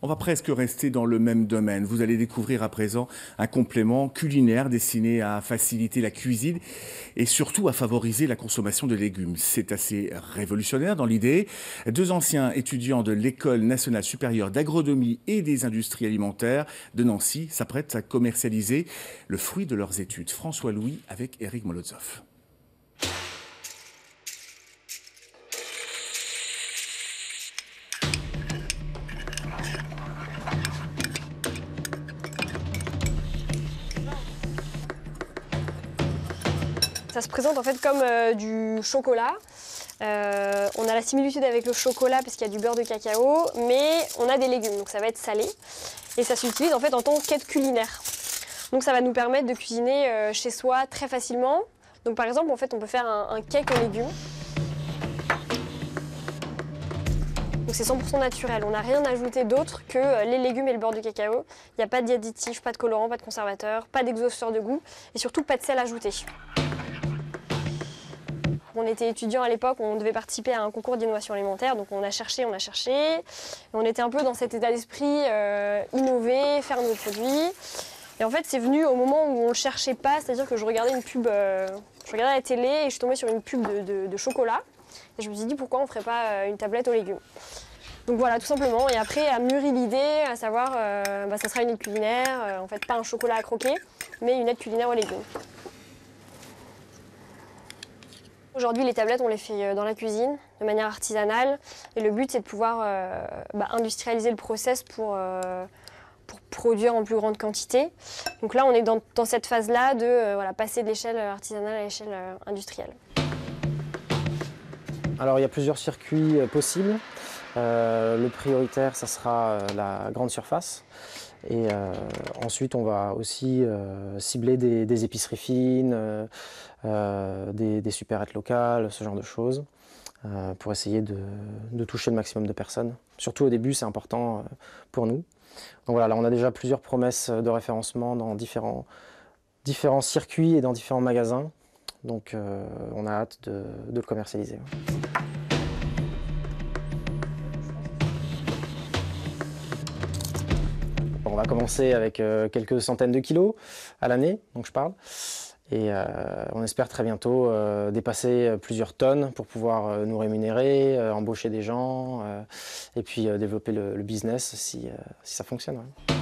On va presque rester dans le même domaine. Vous allez découvrir à présent un complément culinaire destiné à faciliter la cuisine et surtout à favoriser la consommation de légumes. C'est assez révolutionnaire dans l'idée. Deux anciens étudiants de l'École nationale supérieure d'agronomie et des industries alimentaires de Nancy s'apprêtent à commercialiser le fruit de leurs études. François Louis avec Éric Molotov. Ça se présente en fait comme du chocolat. On a la similitude avec le chocolat parce qu'il y a du beurre de cacao, mais on a des légumes, donc ça va être salé. Et ça s'utilise en fait en tant qu'aide culinaire. Donc ça va nous permettre de cuisiner chez soi très facilement. Donc par exemple, en fait, on peut faire un cake aux légumes. Donc c'est 100% naturel, on n'a rien ajouté d'autre que les légumes et le beurre de cacao. Il n'y a pas d'additifs, pas de colorants, pas de conservateurs, pas d'exhausteur de goût et surtout pas de sel ajouté. On était étudiants à l'époque, on devait participer à un concours d'innovation alimentaire, donc on a cherché. Et on était un peu dans cet état d'esprit, innover, faire nos produits. Et en fait, c'est venu au moment où on ne le cherchait pas, c'est-à-dire que je regardais une pub, je regardais la télé et je suis tombée sur une pub de chocolat. Et je me suis dit pourquoi on ne ferait pas une tablette aux légumes. Donc voilà, tout simplement. Et après, a mûri l'idée, à savoir, ça sera une aide culinaire, en fait pas un chocolat à croquer, mais une aide culinaire aux légumes. Aujourd'hui, les tablettes, on les fait dans la cuisine, de manière artisanale. Et le but, c'est de pouvoir industrialiser le process pour produire en plus grande quantité. Donc là, on est dans cette phase-là de passer de l'échelle artisanale à l'échelle industrielle. Alors, il y a plusieurs circuits possibles. Le prioritaire, ça sera la grande surface. Et ensuite, on va aussi cibler des épiceries fines, des supérettes locales, ce genre de choses, pour essayer de toucher le maximum de personnes. Surtout au début, c'est important pour nous. Donc voilà, là, on a déjà plusieurs promesses de référencement dans différents circuits et dans différents magasins. Donc on a hâte de le commercialiser. On va commencer avec quelques centaines de kilos à l'année, donc je parle. Et on espère très bientôt dépasser plusieurs tonnes pour pouvoir nous rémunérer, embaucher des gens et puis développer le business si ça fonctionne. Ouais.